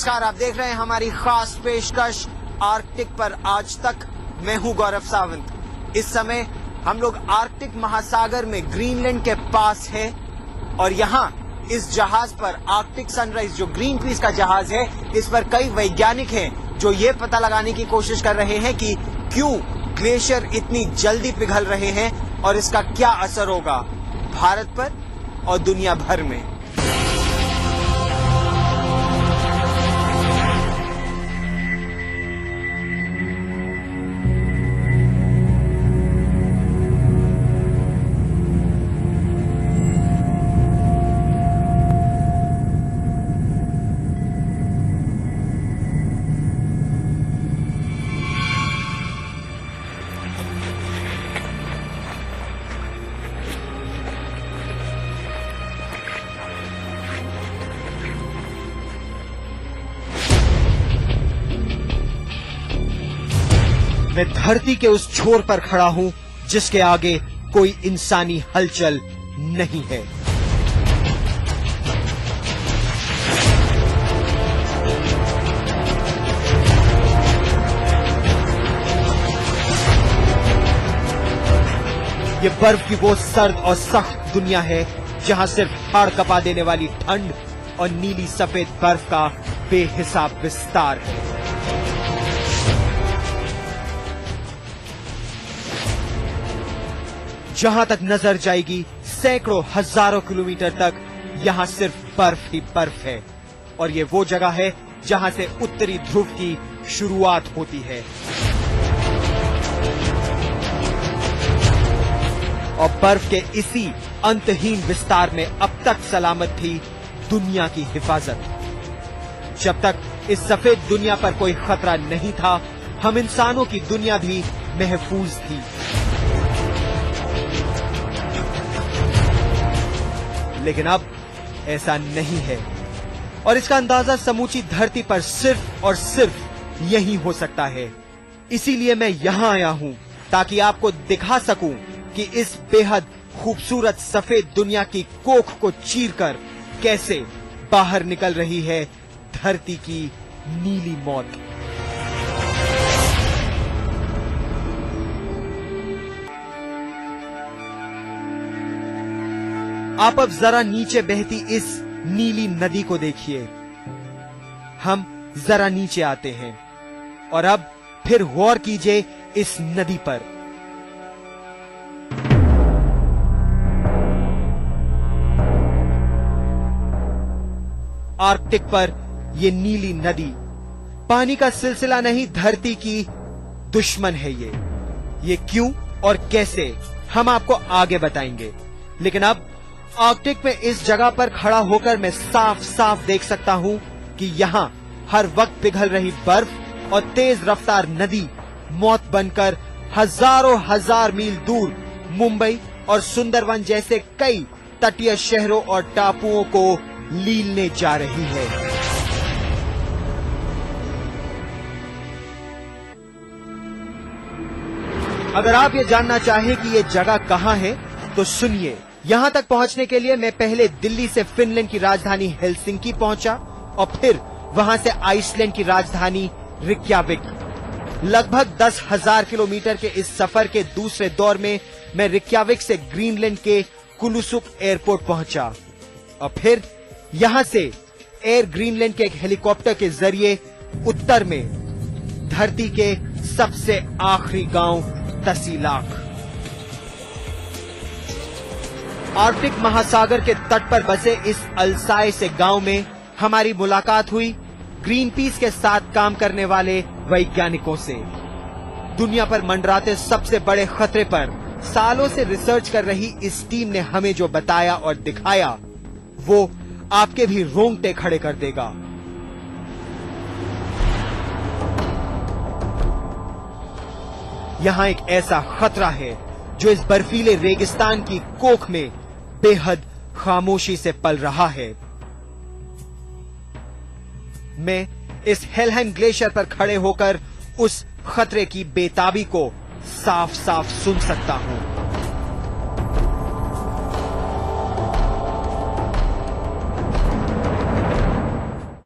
नमस्कार, आप देख रहे हैं हमारी खास पेशकश आर्कटिक पर आज तक। मैं हूं गौरव सावंत। इस समय हम लोग आर्कटिक महासागर में ग्रीनलैंड के पास हैं और यहां इस जहाज पर आर्कटिक सनराइज जो ग्रीन पीस का जहाज है, इस पर कई वैज्ञानिक हैं जो ये पता लगाने की कोशिश कर रहे हैं कि क्यों ग्लेशियर इतनी जल्दी पिघल रहे हैं और इसका क्या असर होगा भारत पर और दुनिया भर में। मैं धरती के उस छोर पर खड़ा हूं जिसके आगे कोई इंसानी हलचल नहीं है। ये बर्फ की वो सर्द और सख्त दुनिया है जहां सिर्फ हाड़ कपा देने वाली ठंड और नीली सफेद बर्फ का बेहिसाब विस्तार है। जहां तक नजर जाएगी सैकड़ों हजारों किलोमीटर तक यहां सिर्फ बर्फ ही बर्फ है और ये वो जगह है जहां से उत्तरी ध्रुव की शुरुआत होती है। और बर्फ के इसी अंतहीन विस्तार में अब तक सलामत थी दुनिया की हिफाजत। जब तक इस सफेद दुनिया पर कोई खतरा नहीं था, हम इंसानों की दुनिया भी महफूज थी। लेकिन अब ऐसा नहीं है और इसका अंदाजा समूची धरती पर सिर्फ और सिर्फ यही हो सकता है। इसीलिए मैं यहां आया हूं ताकि आपको दिखा सकूं कि इस बेहद खूबसूरत सफेद दुनिया की कोख को चीरकर कैसे बाहर निकल रही है धरती की नीली मौत। आप अब जरा नीचे बहती इस नीली नदी को देखिए। हम जरा नीचे आते हैं और अब फिर गौर कीजिए इस नदी पर। आर्कटिक पर यह नीली नदी पानी का सिलसिला नहीं, धरती की दुश्मन है। ये क्यों और कैसे हम आपको आगे बताएंगे। लेकिन अब आर्कटिक में इस जगह पर खड़ा होकर मैं साफ साफ देख सकता हूं कि यहां हर वक्त पिघल रही बर्फ और तेज रफ्तार नदी मौत बनकर हजारों हजार मील दूर मुंबई और सुंदरवन जैसे कई तटीय शहरों और टापुओं को लीलने जा रही है। अगर आप ये जानना चाहें कि ये जगह कहां है तो सुनिए। यहां तक पहुंचने के लिए मैं पहले दिल्ली से फिनलैंड की राजधानी हेलसिंकी पहुंचा और फिर वहां से आइसलैंड की राजधानी रिक्याविक। लगभग 10,000 किलोमीटर के इस सफर के दूसरे दौर में मैं रिक्याविक से ग्रीनलैंड के कुलुसुक एयरपोर्ट पहुंचा और फिर यहां से एयर ग्रीनलैंड के एक हेलीकॉप्टर के जरिए उत्तर में धरती के सबसे आखिरी गांव तसीलाक। आर्कटिक महासागर के तट पर बसे इस अलसाय से गांव में हमारी मुलाकात हुई ग्रीन पीस के साथ काम करने वाले वैज्ञानिकों से। दुनिया पर मंडराते सबसे बड़े खतरे पर सालों से रिसर्च कर रही इस टीम ने हमें जो बताया और दिखाया वो आपके भी रोंगटे खड़े कर देगा। यहां एक ऐसा खतरा है जो इस बर्फीले रेगिस्तान की कोख में बेहद खामोशी से पल रहा है। मैं इस हेलहेइम ग्लेशियर पर खड़े होकर उस खतरे की बेताबी को साफ साफ सुन सकता हूं।